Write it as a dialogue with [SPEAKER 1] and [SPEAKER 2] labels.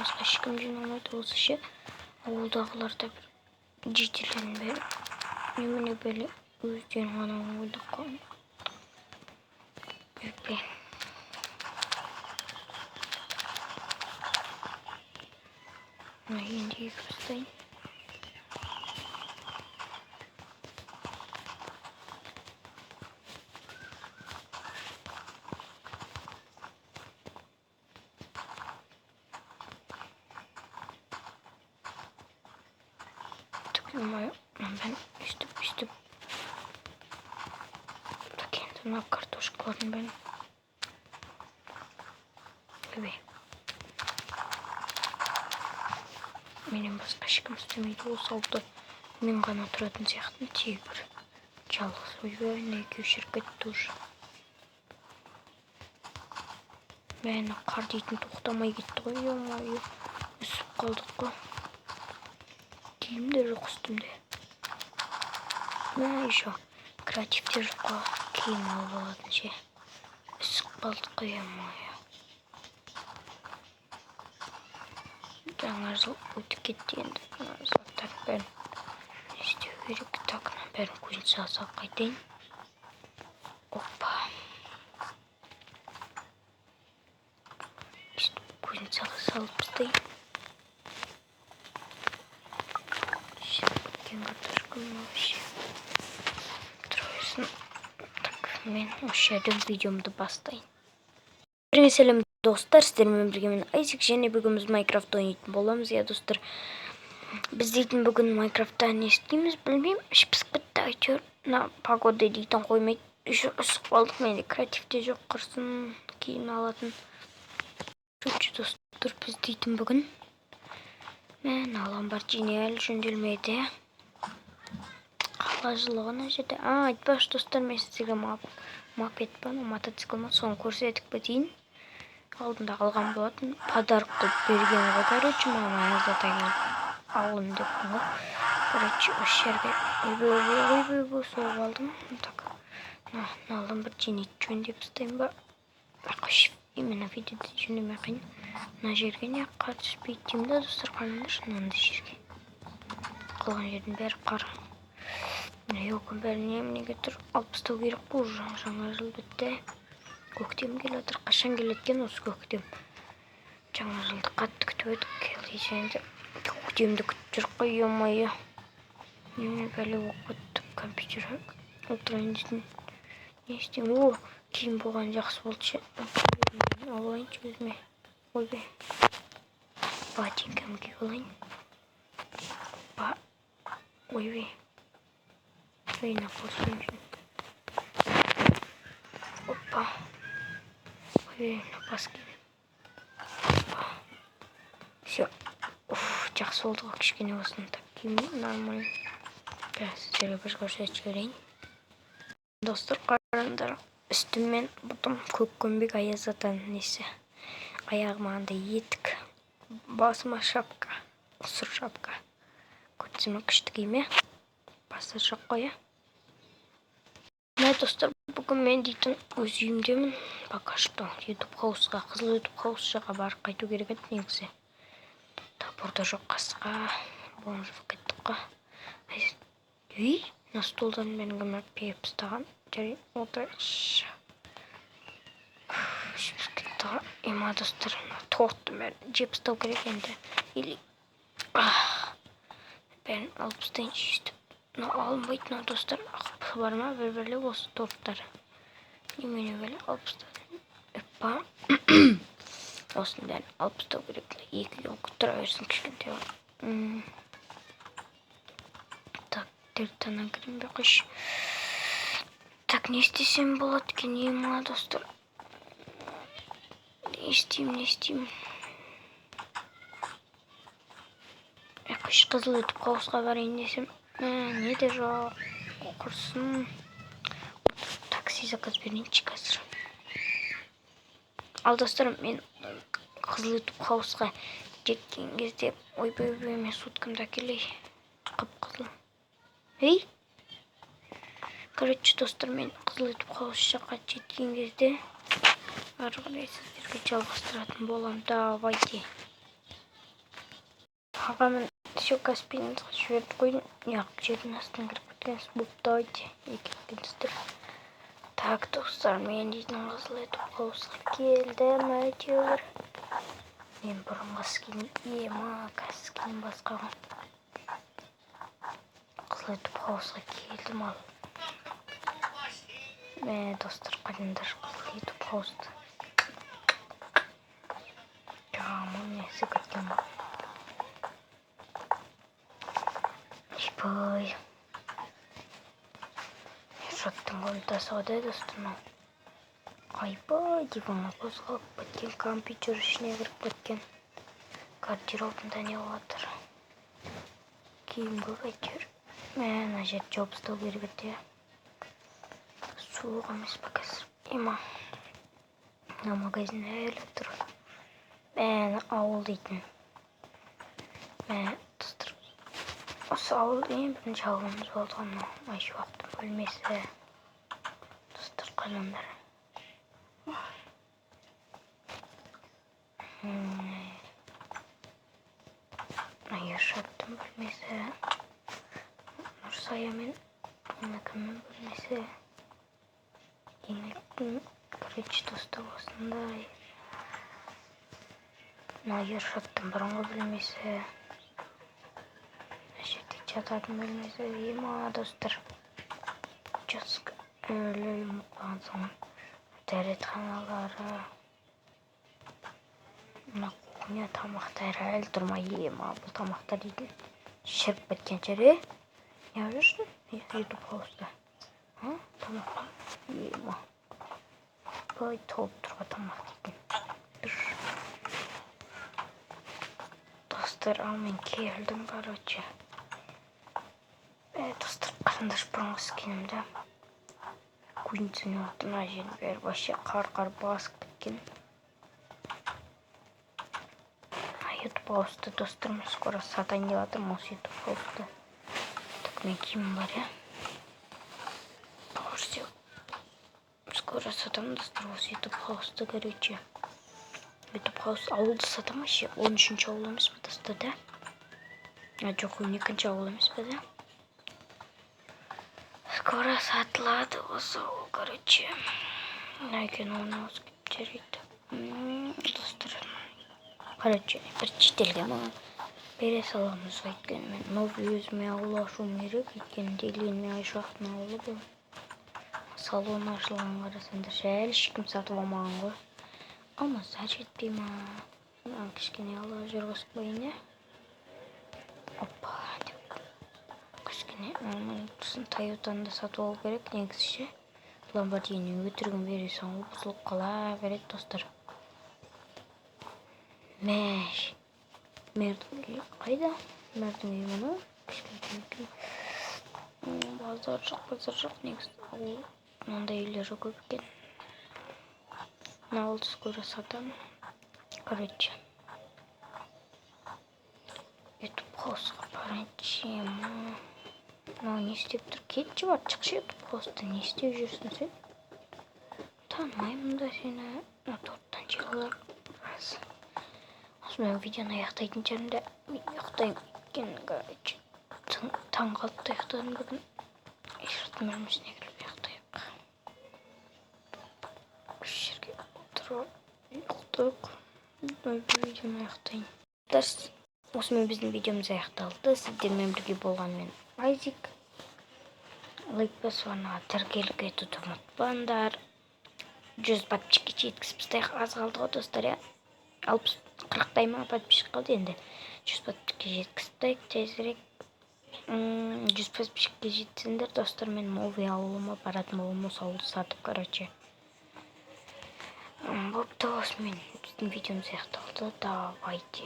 [SPEAKER 1] басқа ешкім жиналмайды. Осы ше ауылдағылар да бір жетелерін беріп, немене бәле өздерін ғана ойдық қой. Өкпе. Енді екі бастайын. Ben üstüm. Kendime kartoşkalarını ben. Evet. Benim басқа ешкім істемейді. Осы ауылда мен ғана тұратын сияқтымын. Тек бір жалғыз ойбай екеу шіркетті уже. Бәні қар дейтін тоқтамай кетті ғой. Ой, үсіп қалдық қой. Киім де жоқ үстімде. Еще креативте жоқ қой. Киім алып алатын ше. Үсіп қалдық қой. Жаңа жыл өтіп кетті енді. Заттар бәрін не істеу керек. Так, бәрін көзін салып қайтайын. Опа. Көзін салып тастайын. Кеткен картошкам вообще. Троесын. Так, мен осы жерден видеомды бастайын. Сәлем достар, сіздермен бірге мен Айзек, және бүгін біз Майнкрафтта ойнайтын боламыз. Я достар, біз дейтін бүгін Майнкрафтта не істейміз білмеймін. Ішіп пысып кетті әйтеуір. Погода дейтін қоймайды. Еще үсіп қалдық, менде креативте жоқ, құрсын киім алатын. Үшінші достар, біз дейтін бүгін. Мен Ламборджини әлі жөнделмеді. Қала жылығына жерде. Айтпашы достар, мен сіздерге мопед па, мотоцикл ма, соны көрсетіп кетейін. Алдында қалған болатын. Подарок қылып берген ғой. Короче, мама аязата келіп алым деп ғой. Короче, осы жерге ойбай соғып алдым. Так, Ламборджини жөндеп тастайын ба? Қойшы, именно видеода жөндемей қойын. Мына жерге не қатыспайды деймін да, достар, қараңдаршы, мынандай жерге. Қалған жердің бәрі қар. Өкім бәрі неменеге тұр. Алып тастау керек бұл жаңа жыл бітті. Көктем келіп отыр. Қашан келеткен осы көктем? Жаңа жылды қатты күтіп едік. Енді көктемді күтіп жүр қой, ой. Неме бәле оқып өттік компьютерге. Отырайын дейтін. Не істеймін? Киім болған жақсы болды ше. Алайыншы өзіме. Ойбай. Ботинкам киіп алайын. Ойбай. Ойына қосайын үшін. Опа. Бас киім. Все. Жақсы болды ғой, кішкене осыны так киім. Нормально. Сіздерге бір көрсетіп жіберейін. Достар, қараңдар. Үстіммен бұтым көккөнбек аязатаның несі. Аяғыма андай етік. Басыма шапка. Сұр шапка. Көтсіме күшті киме. Басы жоқ қоя. Достар, бүгін мен дейтін өз үйімдемін. Пока что YouTube хаусқа, қызыл YouTube хаус жаққа барып қайту керек еді негізі. Burada жоқ қасқа. Бұлың жоқ кеттік қой. Үй, на столдан мен кімір пейіп ұстаған. Жарай, отырайықшы. Ішіміз кетті ғой. Ема достар, тортты бәрін жеп ұстау керек енді. Или бәрін алып ұстайын шешті. Алынбайтын достар, ақпы бар ма бір-бірлі осы торттар. Немене бәлі алып ұстадым. Өппа. Осын бәрін алып ұстау керек. Екі елкі тұра берсін кішкенте бар. Так, дертанан кірім бе қыш. Так, не істесем болады кен ема достар. Не істеймін. Қыш қызыл өтіп қауысқа барайын десем. Не де жоқ. Құрсын. Такси заказ берейінші қазір. Ал достарым, мен қызыл өтіп қауысқа жеткен кезде ойбай мен суткамда келей. Қып-қызыл. Короче, достар, мен қызыл өтіп қауыс жаққа жеткен кезде ары қарай сіздерге жалғастыратын болам. Давайте. аға мен еще Каспийнізға жіберді қойдым. Яғып жердің астын кіріп кеткен бұлттайды. Екептеністір. Так, достар, мен дейтін қызыл етіп қауысқа келдім әйтеуір. Мен бұрынғы скинім ема, скинім басқаға. Қызыл етіп қауысқа келдім ал. Достар, қадымдар қызыл етіп қауысты. Жамын несі көткен ба. Ипай. Жаттың қолда сауды достарым. Айбай, диванға қозғалып кеткен, компьютер ішіне кіріп кеткен. Гардеробында не олатыр. Киім көп әйтеуір. Мына жер жобыстау керек еді. Суық емес па қазір. Ема. Мына магазин әлі тұр. Мені ауыл дейтін. Достар. Осы ауыл ең бірінші ауылымыз болды ғана. Айшы уақыттың бөлмесі. Достар, қаламдар. Ершаттың бөлмесі. Нұрсая мен Анакымның бөлмесі. Еңліктің короче досты осындай. Ершаттың бұрынғы бөлмесі. Жерде жататын бөлмесі. Ема, достар. Жасық өлі ұмытпаған соң. Дәретханалары. Мына кухня тамақтары әлі тұрмай. Ема, бұл тамақтар дейтін. Шіріп кеткен жері. Не жүрсің? Ютуб қауысты. Тамаққа. Ема. Бай толып тұрға тамақ дейтін. Достар, ал мен келдім, короче. Достар, қарындаш бұрынғы скинімді. Кузнеціне отына жерін бәрі башы қар басып кеткен. Ютуб қауысты, достар, мен скоро сатайын деп жатырмын осы ютуб қауысты. Так, мен киімім бар, я. Көрсе, скоро сатам, достар, осы ютуб қауысты, короче. Ютуб қауысты ауылды сатам аше. 13-ші ауыл емес па, достар, да? Жоқ, 12-ші ауыл емес па, да? Скоро сатылады осы ауыл, короче. Екен оны осы кеп жерейді. Достар. Короче, бір шетелге маған бере саламыз өйткені мен новый өзіме ауыл ашуым керек. Өйткені делгенме Айшуақтың ауылы бұл. Салон ашылған қарасаңдар, әлі ешкім сатып алмаған ғой. Алмаса жетпей ма? Кішкене ала жүргізіп қойын, я? Опа, деп. Кішкене Тойотаны да сатып алу керек, негізше. Ламборгини өтірігін бересің, ол бұзылып қала береді, достар. Мердің үйі қайда? Мердің үйі мұны? Базар жоқ, негізі. Мынандай үйлері көп екен. Мына олды скоро сатам. Короче. Ютуб қауысқа барайыншы. Мынау не істеп тұр? Кетші бар, шықшы ютуб қауысты. Не істеп жүрсің сен? Танымаймын да сені. Торттан жығылар. Мен видеоны аяқтайтын жерімде мен ұйықтаймын екен, короче. Таң қалыпты ұйықтадым бүгін. Ешірдің бөлмесіне кіріп ұйықтайық. Осы жерге отырып ұйықтайық. Видеоны аяқтайын. Осымен біздің видеомыз аяқталды. Сіздермен бірге болған мен Айзик. Лайк басуына тіркеліп кетуді ұмытпаңдар. 100 подписчикке жеткізіп тастайық. Аз қалды ғой, достар, я. 40-тай ма подписчик қалды енді. 100 подписчикке жеткізіп тезірек. 100 подписчикке жетсеңдер, достар, мен новый ауылыма баратын болым, осы ауылды сатып, короче. Бопты, осымен біздің видеомыз аяқталды. Давайте.